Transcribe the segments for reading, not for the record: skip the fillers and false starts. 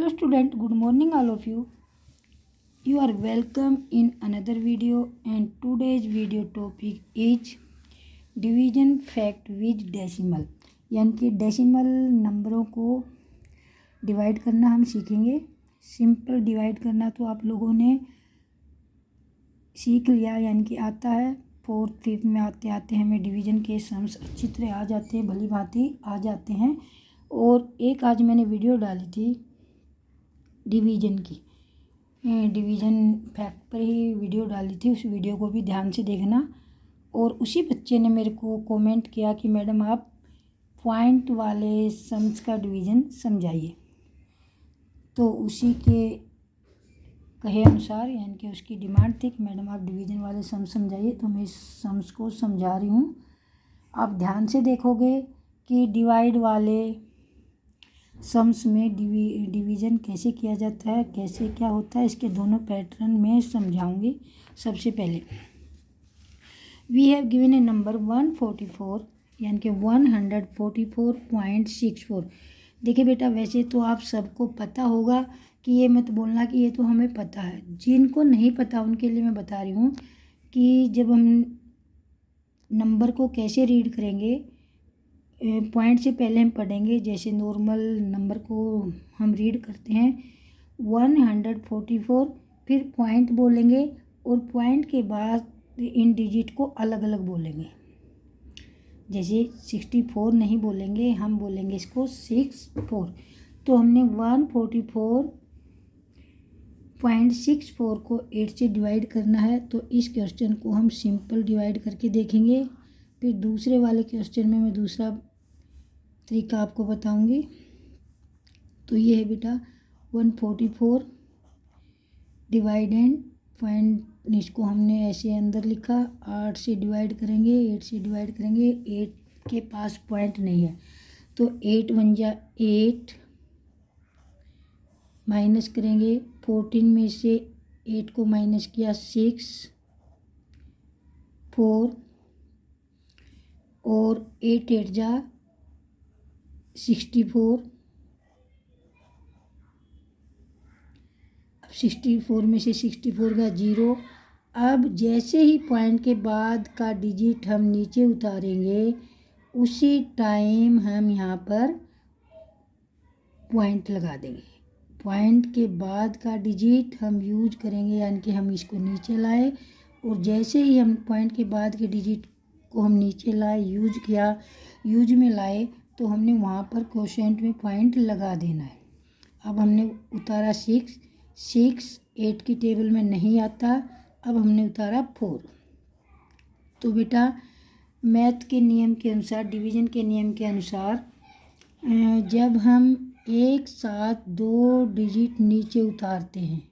Hello student, good morning all of you. You are welcome in another video and today's video topic is division fact with decimal. यानी कि decimal नंबरों को divide करना हम सीखेंगे। Simple divide करना तो आप लोगों ने सीख लिया, यानी कि आता है। फोर्थ फिफ्थ में आते आते हमें डिवीज़न के सम्स अच्छी तरह आ जाते हैं, भली भांति आ जाते हैं। और एक आज मैंने वीडियो डाली थी डिवीज़न की, डिवीज़न फैक्ट पर ही वीडियो डाली थी। उस वीडियो को भी ध्यान से देखना। और उसी बच्चे ने मेरे को कमेंट किया कि मैडम आप पॉइंट वाले सम्स का डिवीज़न समझाइए। तो उसी के कहे अनुसार, यानी कि उसकी डिमांड थी कि मैडम आप डिवीज़न वाले सम समझाइए, तो मैं इस सम्स को समझा रही हूँ। आप ध्यान से देखोगे कि डिवाइड वाले सम्स में डिवीज़न कैसे किया जाता है, कैसे क्या होता है, इसके दोनों पैटर्न में समझाऊंगी। सबसे पहले we have given a number 144, यानी कि 144.64। देखिए बेटा, वैसे तो आप सबको पता होगा कि ये मत बोलना कि ये तो हमें पता है। जिनको नहीं पता उनके लिए मैं बता रही हूँ कि जब हम नंबर को कैसे रीड करेंगे, पॉइंट से पहले हम पढ़ेंगे। जैसे नॉर्मल नंबर को हम रीड करते हैं 144, फिर पॉइंट बोलेंगे और पॉइंट के बाद इन डिजिट को अलग अलग बोलेंगे। जैसे 64 नहीं बोलेंगे, हम बोलेंगे इसको 64। तो हमने 144.64 को 8 से डिवाइड करना है। तो इस क्वेश्चन को हम सिंपल डिवाइड करके देखेंगे। फिर दूसरे वाले क्वेश्चन में मैं दूसरा तरीका आपको बताऊंगी। तो ये है बेटा 144 डिवाइडेंड पॉइंट, इसको हमने ऐसे अंदर लिखा। 8 से डिवाइड करेंगे, 8 से डिवाइड करेंगे, 8 के पास पॉइंट नहीं है तो 8 1 जा 8, माइनस करेंगे 14 में से 8 को माइनस किया 6 4 और 8 8 जा 64। अब 64 में से 64 का 0। अब जैसे ही पॉइंट के बाद का डिजिट हम नीचे उतारेंगे उसी टाइम हम यहाँ पर पॉइंट लगा देंगे। पॉइंट के बाद का डिजिट हम यूज करेंगे, यानी कि हम इसको नीचे लाए और जैसे ही हम पॉइंट के बाद के डिजिट को हम नीचे लाए, यूज किया, यूज में लाए, तो हमने वहाँ पर कोशेंट में पॉइंट लगा देना है। अब हमने उतारा 6, 8 की टेबल में नहीं आता। अब हमने उतारा 4। तो बेटा मैथ के नियम के अनुसार, डिवीज़न के नियम के अनुसार, जब हम एक साथ 2 डिजिट नीचे उतारते हैं,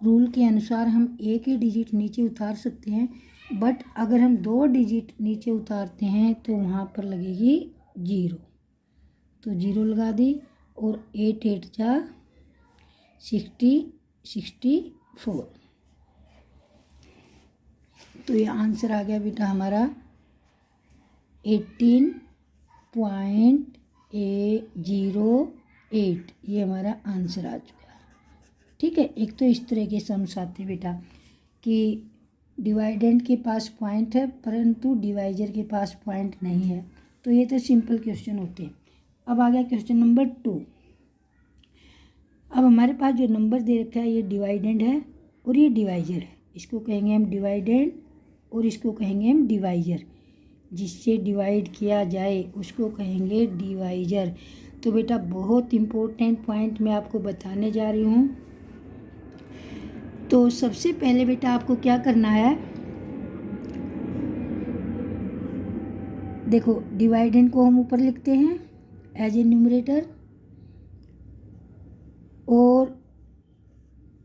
रूल के अनुसार हम एक ही डिजिट नीचे उतार सकते हैं, बट अगर हम 2 डिजिट नीचे उतारते हैं तो वहाँ पर लगेगी 0। तो 0 लगा दी और 8 8 जा 64। तो ये आंसर आ गया बेटा हमारा 18.08। ये हमारा आंसर आ चुका है। ठीक है, एक तो इस तरह के सम्स आते बेटा कि डिवाइडेंड के पास पॉइंट है परंतु डिवाइजर के पास पॉइंट नहीं है। तो ये तो सिंपल क्वेश्चन होते हैं। अब आ गया क्वेश्चन नंबर 2। अब हमारे पास जो नंबर दे रखा है ये डिवाइडेंड है और ये डिवाइजर है। इसको कहेंगे हम डिवाइडेंड और इसको कहेंगे हम डिवाइजर। जिससे डिवाइड किया जाए उसको कहेंगे डिवाइजर। तो बेटा बहुत इम्पोर्टेंट पॉइंट मैं आपको बताने जा रही हूँ। तो सबसे पहले बेटा आपको क्या करना है, देखो डिवाइडेंड को हम ऊपर लिखते हैं एज ए न्यूमरेटर और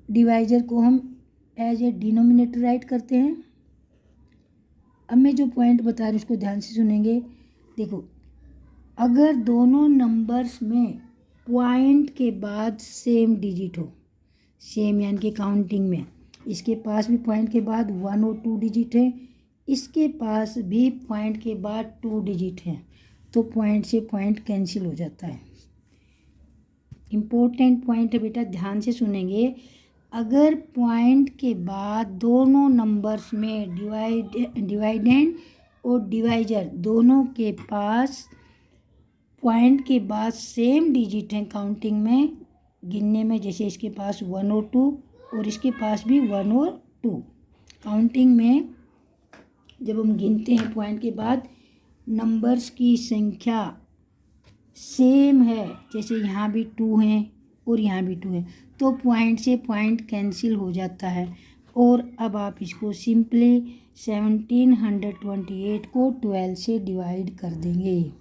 डिवाइजर को हम एज ए डिनोमिनेटर राइट करते हैं। अब मैं जो पॉइंट बता रही हूँ उसको ध्यान से सुनेंगे। देखो, अगर दोनों नंबर्स में पॉइंट के बाद सेम डिजिट हो, सेम यानी कि काउंटिंग में, इसके पास भी पॉइंट के बाद 1 और 2 डिजिट है, इसके पास भी पॉइंट के बाद 2 डिजिट हैं, तो पॉइंट से पॉइंट कैंसिल हो जाता है। इम्पोर्टेंट पॉइंट है बेटा, ध्यान से सुनेंगे। अगर पॉइंट के बाद दोनों नंबर्स में डिवाइडेंड और डिवाइजर दोनों के पास पॉइंट के बाद सेम डिजिट हैं काउंटिंग में, गिनने में, जैसे इसके पास 1 और 2 और इसके पास भी 1 और 2, काउंटिंग में जब हम गिनते हैं पॉइंट के बाद नंबर्स की संख्या सेम है, जैसे यहाँ भी 2 हैं और यहाँ भी 2 हैं, तो पॉइंट से पॉइंट कैंसिल हो जाता है। और अब आप इसको सिंपली 1728 को 12 से डिवाइड कर देंगे,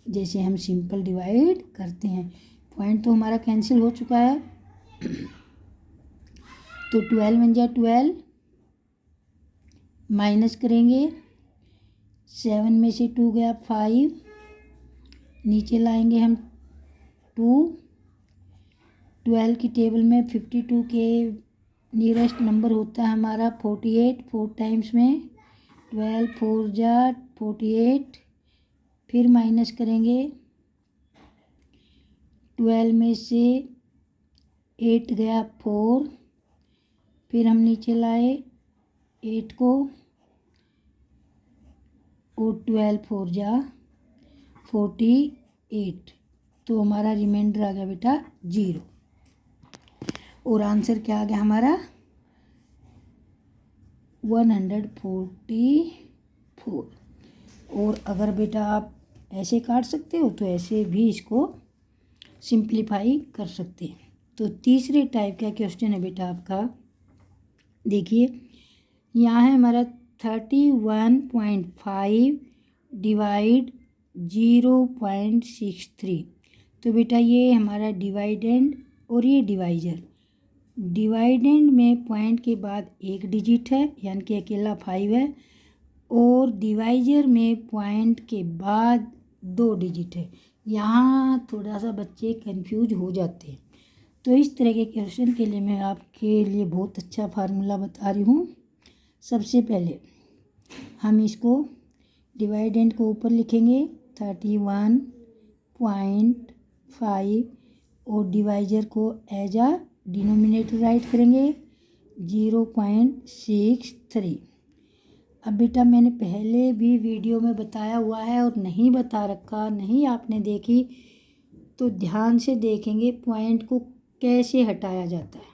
जैसे हम सिंपल डिवाइड करते हैं। पॉइंट तो हमारा कैंसिल हो चुका है, तो 12 बन जाए 12, माइनस करेंगे 7 में से 2 गया 5, नीचे लाएंगे हम 2, 12 की टेबल में 52 के नियरेस्ट नंबर होता है हमारा 48, 4 टाइम्स में 12 4 जा 48, फिर माइनस करेंगे 12 में से 8 गया 4, फिर हम नीचे लाए 8 को और 12 4 जा 48, तो हमारा रिमाइंडर आ गया बेटा 0। और आंसर क्या आ गया हमारा 144। और अगर बेटा आप ऐसे काट सकते हो तो ऐसे भी इसको सिंप्लीफाई कर सकते हैं। तो तीसरे टाइप का क्वेश्चन है बेटा आपका, देखिए यहाँ है हमारा 31.5 डिवाइड 0.63। तो बेटा ये हमारा डिवाइडेंड और ये डिवाइजर। डिवाइडेंड में पॉइंट के बाद एक डिजिट है, यानी कि अकेला 5 है, और डिवाइजर में पॉइंट के बाद 2 डिजिट है। यहाँ थोड़ा सा बच्चे कंफ्यूज हो जाते हैं, तो इस तरह के क्वेश्चन के लिए मैं आपके लिए बहुत अच्छा फार्मूला बता रही हूँ। सबसे पहले हम इसको डिवाइडेंड को ऊपर लिखेंगे 31.5 और डिवाइजर को एज आ डिनोमिनेटर राइट करेंगे 0.63। अब बेटा मैंने पहले भी वीडियो में बताया हुआ है और नहीं बता रखा, नहीं आपने देखी तो ध्यान से देखेंगे पॉइंट को कैसे हटाया जाता है।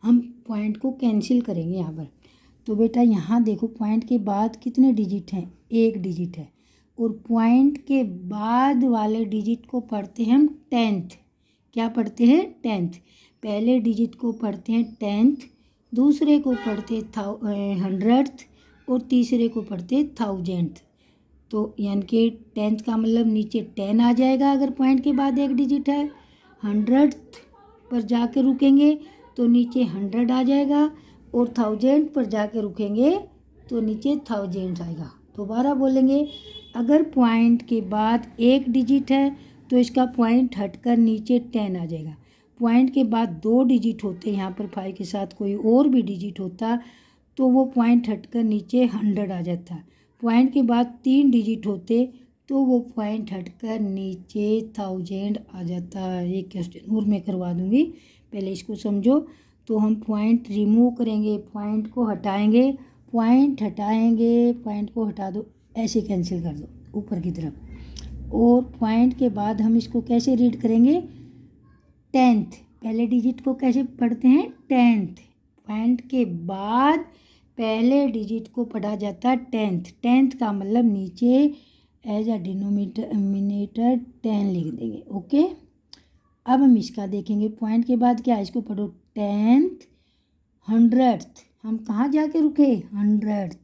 हम पॉइंट को कैंसिल करेंगे यहाँ पर। तो बेटा यहाँ देखो पॉइंट के बाद कितने डिजिट हैं, एक डिजिट है, और पॉइंट के बाद वाले डिजिट को पढ़ते हैं हम 10th। क्या पढ़ते हैं 10th। पहले डिजिट को पढ़ते हैं 10th, दूसरे को पढ़ते 100th और तीसरे को पढ़ते 1000th। तो यानी कि 10th का मतलब नीचे 10 आ जाएगा अगर पॉइंट के बाद एक डिजिट है। 100th पर जाके रुकेंगे तो नीचे 100 आ जाएगा, और 1000 पर जाके रुकेंगे तो नीचे 1000 आएगा। दोबारा बोलेंगे, अगर पॉइंट के बाद एक डिजिट है तो इसका पॉइंट हटकर नीचे 10 आ जाएगा। पॉइंट के बाद 2 डिजिट होते, यहाँ पर 5 के साथ कोई और भी डिजिट होता तो वो पॉइंट हटकर नीचे 100 आ जाता। पॉइंट के बाद 3 डिजिट होते तो वो पॉइंट हटकर नीचे 1000 आ जाता। एक क्वेश्चन और मैं करवा दूँगी, पहले इसको समझो। तो हम पॉइंट रिमूव करेंगे, पॉइंट को हटाएंगे, पॉइंट हटाएंगे, पॉइंट को हटा दो, ऐसे कैंसिल कर दो ऊपर की तरफ। और पॉइंट के बाद हम इसको कैसे रीड करेंगे 10th। पहले डिजिट को कैसे पढ़ते हैं 10th। पॉइंट के बाद पहले डिजिट को पढ़ा जाता है 10th। 10th का मतलब नीचे एज अ डिनोमिनेटर 10 लिख देंगे। ओके, अब हम इसका देखेंगे पॉइंट के बाद क्या, इसको पढ़ो 10th 100th। हम कहाँ जाके रुके 100th,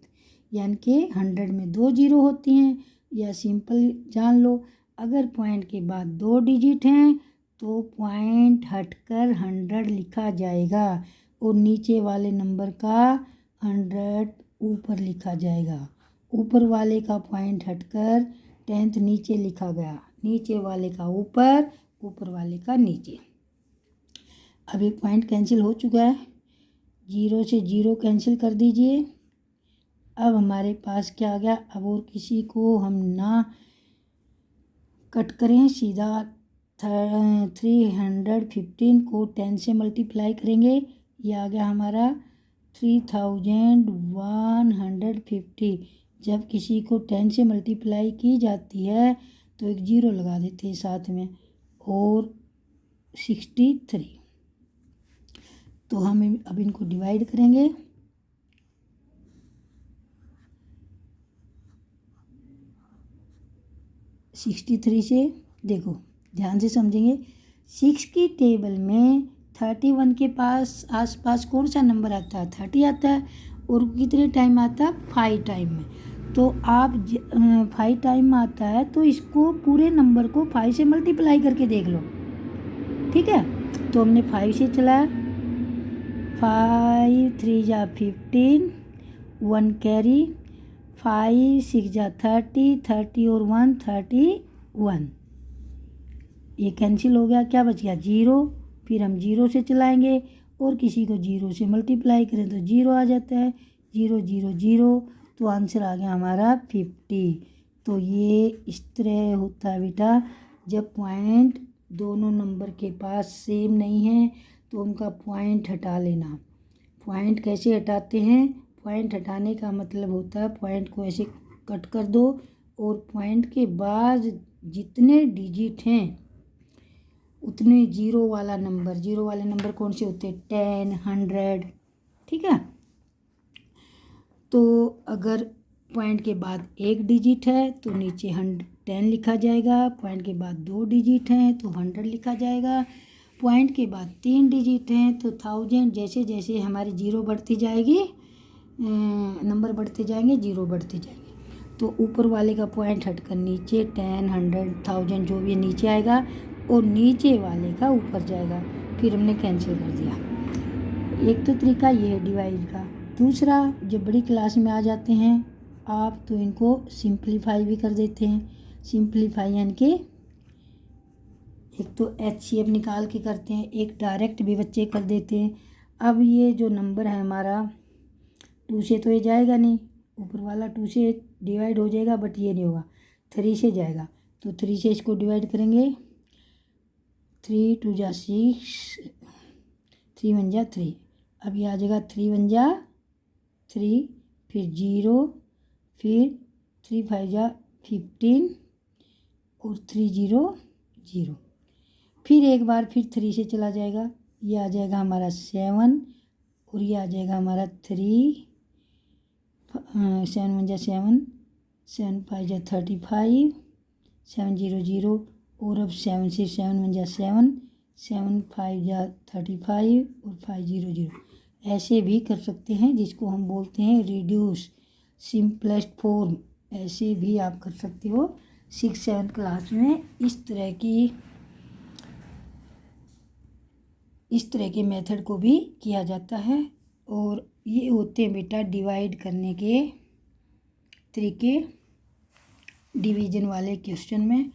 यानी कि 100 में 2 जीरो होती हैं, या सिंपल जान लो अगर पॉइंट के बाद 2 डिजिट हैं तो पॉइंट हटकर 100 लिखा जाएगा और नीचे वाले नंबर का 100 ऊपर लिखा जाएगा। ऊपर वाले का पॉइंट हटकर 10th नीचे लिखा गया, नीचे वाले का ऊपर, ऊपर वाले का नीचे। अभी पॉइंट कैंसिल हो चुका है, 0 से 0 कैंसिल कर दीजिए। अब हमारे पास क्या आ गया, अब और किसी को हम ना कट करें, सीधा 315 को 10 से मल्टीप्लाई करेंगे, ये आ गया हमारा 3150। जब किसी को 10 से मल्टीप्लाई की जाती है तो एक जीरो लगा देते हैं साथ में, और 63। तो हम अब इनको डिवाइड करेंगे। सिक्सटी थ्री से देखो ध्यान से समझेंगे, 6 की टेबल में 31 के आसपास कौन सा नंबर आता है? 30 आता है, और कितने टाइम आता है? 5 टाइम में। तो आप 5 टाइम आता है तो इसको पूरे नंबर को 5 से मल्टीप्लाई करके देख लो, ठीक है। तो हमने 5 से चलाया, 5 3 जा 15, 1 कैरी, 5 6 जा 30 और 1 31, ये कैंसिल हो गया, क्या बच गया? जीरो। फिर हम जीरो से चलाएंगे और किसी को जीरो से मल्टीप्लाई करें तो जीरो आ जाता है, 0 0 0, तो आंसर आ गया हमारा 50। तो ये इस तरह होता है बेटा, जब पॉइंट दोनों नंबर के पास सेम नहीं है तो उनका पॉइंट हटा लेना। पॉइंट कैसे हटाते हैं? पॉइंट हटाने का मतलब होता है पॉइंट को ऐसे कट कर दो और पॉइंट के बाद जितने डिजिट हैं उतने जीरो वाले नंबर कौन से होते हैं? 10 100, ठीक है। तो अगर पॉइंट के बाद एक डिजिट है तो नीचे 10 लिखा जाएगा, पॉइंट के बाद 2 डिजिट हैं तो 100 लिखा जाएगा, पॉइंट के बाद 3 डिजिट हैं तो 1000। जैसे जैसे हमारी जीरो बढ़ती जाएगी, नंबर बढ़ते जाएंगे, जीरो बढ़ते जाएंगे, तो ऊपर वाले का पॉइंट हटकर नीचे 10 100 1000 जो भी नीचे आएगा और नीचे वाले का ऊपर जाएगा। फिर हमने कैंसिल कर दिया। एक तो तरीका ये है डिवाइड का। दूसरा, जब बड़ी क्लास में आ जाते हैं आप तो इनको सिंप्लीफाई भी कर देते हैं। सिंप्लीफाई यानी कि एक तो HCF निकाल के करते हैं, एक डायरेक्ट भी बच्चे कर देते हैं। अब ये जो नंबर है हमारा 2 से तो ये जाएगा नहीं, ऊपर वाला 2 से डिवाइड हो जाएगा, बट ये नहीं होगा, 3 से जाएगा। तो 3 से इसको डिवाइड करेंगे, 3 2 जा 6, 3 1 जा 3। अब ये आ जाएगा 3 1 जा 3, फिर 0, फिर 3 5 जा 15 और 3 0 0। फिर एक बार फिर 3 से चला जाएगा, ये आ जाएगा हमारा 7 और ये आ जाएगा हमारा 3, 7 1 जा 7, 7 5 जा 35, 7 0 0, और अब 7 से 7 1 जा 7, 7 5 जा 35 और 5 0 0। ऐसे भी कर सकते हैं, जिसको हम बोलते हैं रिड्यूस सिंपलेस्ट फॉर्म, ऐसे भी आप कर सकते हो। 6 7 क्लास में इस तरह के मेथड को भी किया जाता है। और ये होते हैं बेटा डिवाइड करने के तरीके डिवीज़न वाले क्वेश्चन में।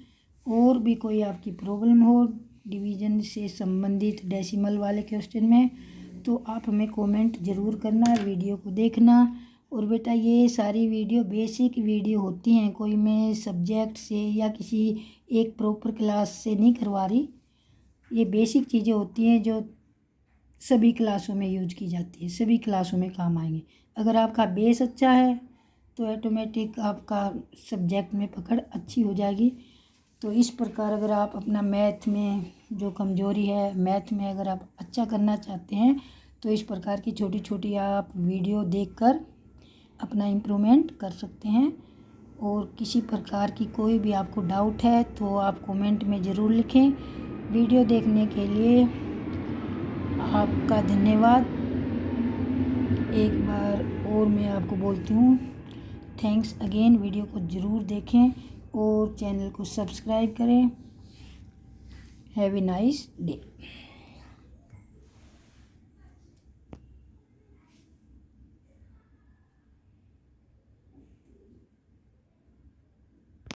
और भी कोई आपकी प्रॉब्लम हो डिवीज़न से संबंधित डेसिमल वाले क्वेश्चन में तो आप हमें कमेंट ज़रूर करना, वीडियो को देखना। और बेटा ये सारी वीडियो बेसिक वीडियो होती हैं, कोई मैं सब्जेक्ट से या किसी एक प्रॉपर क्लास से नहीं करवा रही। ये बेसिक चीज़ें होती हैं जो सभी क्लासों में यूज की जाती है, सभी क्लासों में काम आएंगे। अगर आपका बेस अच्छा है तो ऑटोमेटिक आपका सब्जेक्ट में पकड़ अच्छी हो जाएगी। तो इस प्रकार अगर आप अपना मैथ में जो कमज़ोरी है, मैथ में अगर आप अच्छा करना चाहते हैं तो इस प्रकार की छोटी छोटी आप वीडियो देखकर अपना इम्प्रूवमेंट कर सकते हैं। और किसी प्रकार की कोई भी आपको डाउट है तो आप कमेंट में ज़रूर लिखें। वीडियो देखने के लिए आपका धन्यवाद। एक बार और मैं आपको बोलती हूँ थैंक्स अगेन। वीडियो को ज़रूर देखें और चैनल को सब्सक्राइब करें। Have a nice day.